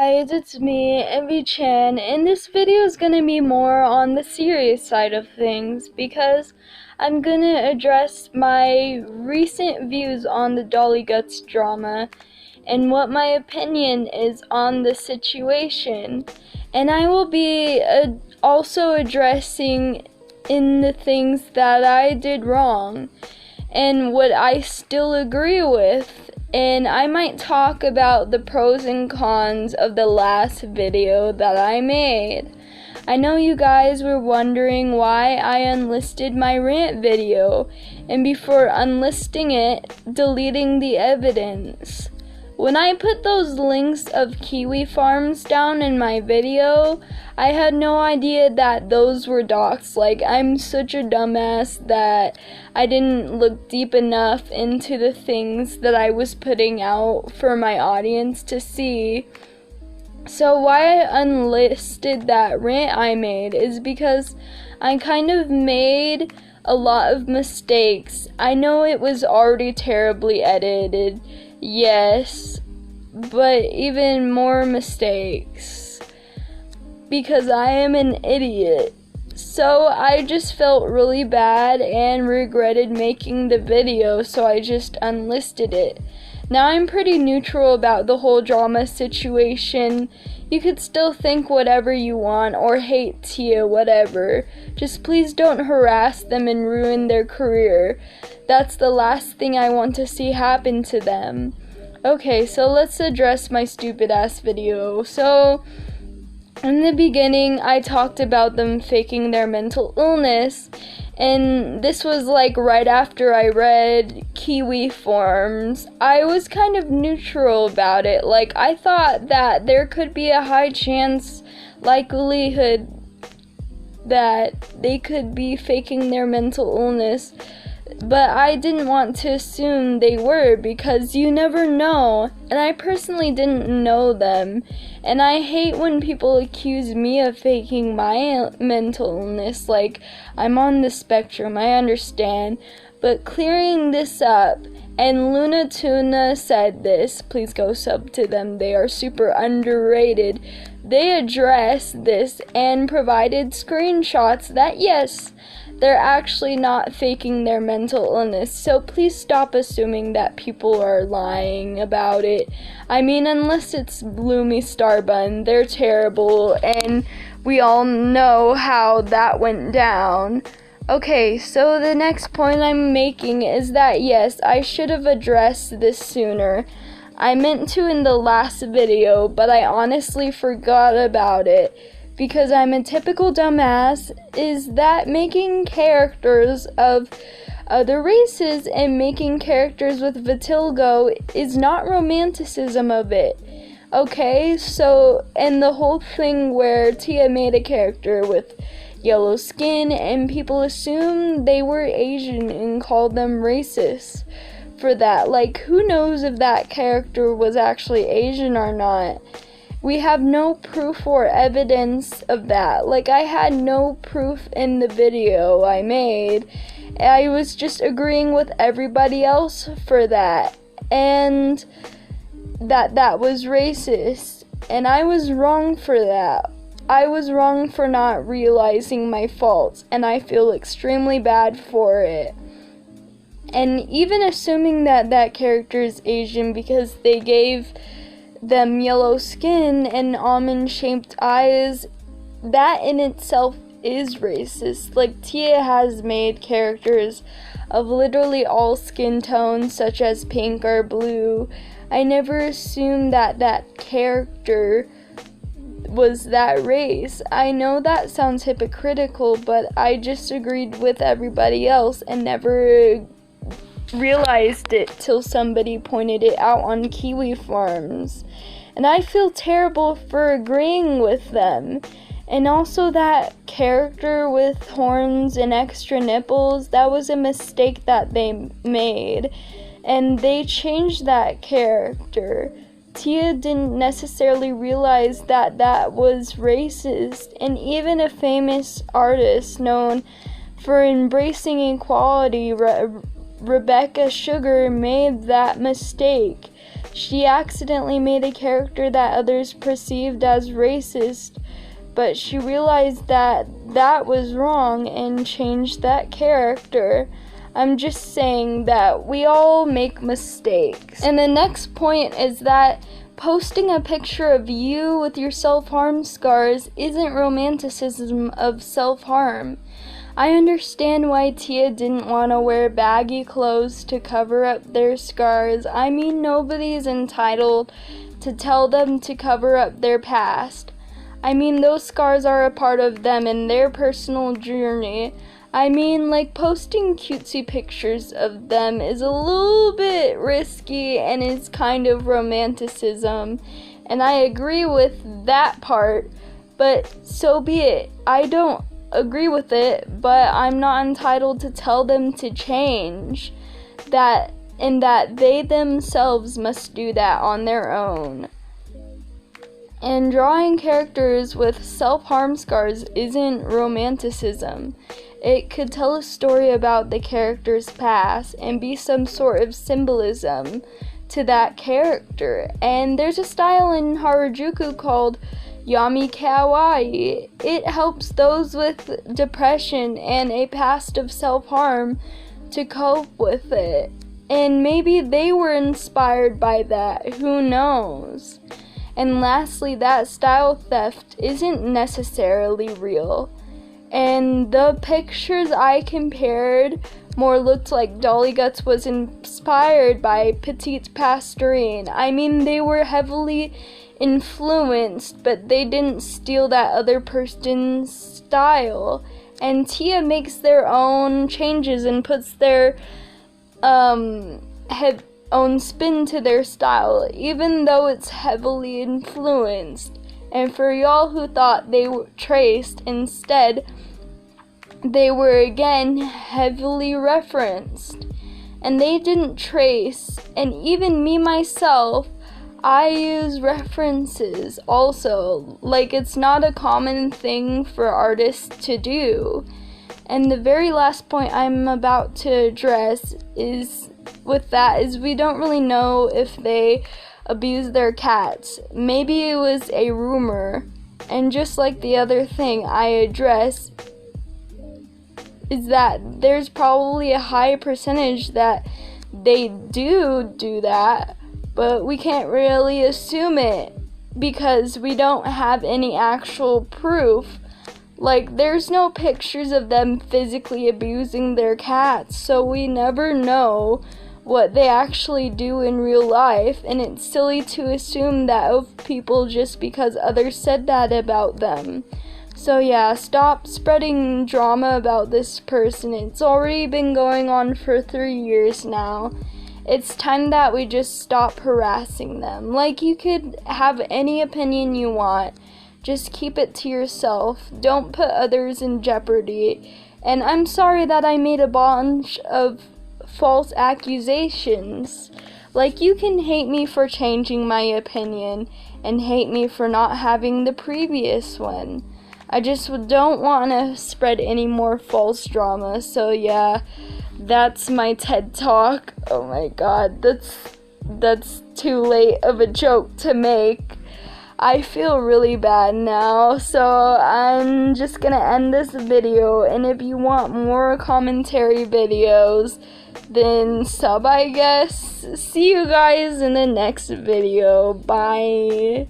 Guys, it's me, Chan, and this video is gonna be more on the serious side of things because I'm gonna address my recent views on the dollieguts drama and what my opinion is on the situation. And I will be also addressing in the things that I did wrong and what I still agree with. And I might talk about the pros and cons of the last video that I made. I know you guys were wondering why I unlisted my rant video, and before unlisting it, deleting the evidence. When I put those links of kiwi farms down in my video, I had no idea that those were doxed. Like, I'm such a dumbass that I didn't look deep enough into the things that I was putting out for my audience to see. So why I unlisted that rant I made is because I kind of made a lot of mistakes. I know it was already terribly edited, yes, but even more mistakes because I am an idiot. So I just felt really bad and regretted making the video, so I just unlisted it. Now I'm pretty neutral about the whole drama situation. You could still think whatever you want or hate Tia, whatever. Just please don't harass them and ruin their career. That's the last thing I want to see happen to them. Okay, so let's address my stupid ass video. So, in the beginning, I talked about them faking their mental illness, and this was like right after I read Kiwi Forms. I was kind of neutral about it. Like, I thought that there could be a high likelihood that they could be faking their mental illness, but I didn't want to assume they were because you never know, and I personally didn't know them, and I hate when people accuse me of faking my mental illness. Like, I'm on the spectrum, I understand, but clearing this up, and Luna Tuna said this, please go sub to them, they are super underrated. They addressed this and provided screenshots that yes, they're actually not faking their mental illness, so please stop assuming that people are lying about it. I mean, unless it's Bloomy Starbun, they're terrible, and we all know how that went down. Okay, so the next point I'm making is that yes, I should have addressed this sooner. I meant to in the last video, but I honestly forgot about it. Because I'm a typical dumbass, is that making characters of other races and making characters with vitiligo is not romanticism of it. Okay, so, and the whole thing where Tia made a character with yellow skin and people assumed they were Asian and called them racist for that. Like, who knows if that character was actually Asian or not? We have no proof or evidence of that. Like, I had no proof in the video I made. I was just agreeing with everybody else for that. And that was racist. And I was wrong for that. I was wrong for not realizing my faults. And I feel extremely bad for it. And even assuming that that character is Asian because they gave them yellow skin and almond-shaped eyes, that in itself is racist. Like, Tia has made characters of literally all skin tones, such as pink or blue. I never assumed that that character was that race. I know that sounds hypocritical, but I just agreed with everybody else and never realized it till somebody pointed it out on Kiwi Farms. And I feel terrible for agreeing with them. And also that character with horns and extra nipples, that was a mistake that they made. And they changed that character. Tia didn't necessarily realize that that was racist. And even a famous artist known for embracing equality, Rebecca Sugar, made that mistake. She accidentally made a character that others perceived as racist, but she realized that that was wrong and changed that character. I'm just saying that we all make mistakes. And the next point is that posting a picture of you with your self-harm scars isn't romanticism of self-harm. I understand why Tia didn't want to wear baggy clothes to cover up their scars. I mean, nobody's entitled to tell them to cover up their past. I mean, those scars are a part of them and their personal journey. I mean, like, posting cutesy pictures of them is a little bit risky and is kind of romanticism. And I agree with that part, but so be it. I don't agree with it, but I'm not entitled to tell them to change. That they themselves must do that on their own. And drawing characters with self-harm scars isn't romanticism. It could tell a story about the character's past and be some sort of symbolism to that character. And there's a style in Harajuku called Yami Kawaii. It helps those with depression and a past of self-harm to cope with it. And maybe they were inspired by that, who knows? And lastly, that style theft isn't necessarily real. And the pictures I compared more looked like Dollieguts was inspired by Petite Pastorine. I mean, they were heavily influenced, but they didn't steal that other person's style. And Tia makes their own changes and puts their own spin to their style, even though it's heavily influenced. And for y'all who thought they were traced, instead, they were again heavily referenced. And they didn't trace, and even me myself, I use references also. Like, it's not a common thing for artists to do. And the very last point I'm about to address is we don't really know if they abused their cats. Maybe it was a rumor. And just like the other thing I address is that there's probably a high percentage that they do that, but we can't really assume it because we don't have any actual proof. Like, there's no pictures of them physically abusing their cats, so we never know what they actually do in real life, and it's silly to assume that of people just because others said that about them. So yeah, stop spreading drama about this person. It's already been going on for 3 years now. It's time that we just stop harassing them. Like, you could have any opinion you want. Just keep it to yourself. Don't put others in jeopardy. And I'm sorry that I made a bunch of false accusations. Like, you can hate me for changing my opinion and hate me for not having the previous one. I just don't want to spread any more false drama. So yeah, that's my TED Talk. Oh my god, that's too late of a joke to make. I feel really bad now, so I'm just gonna end this video, and if you want more commentary videos, then sub, I guess. See you guys in the next video. Bye.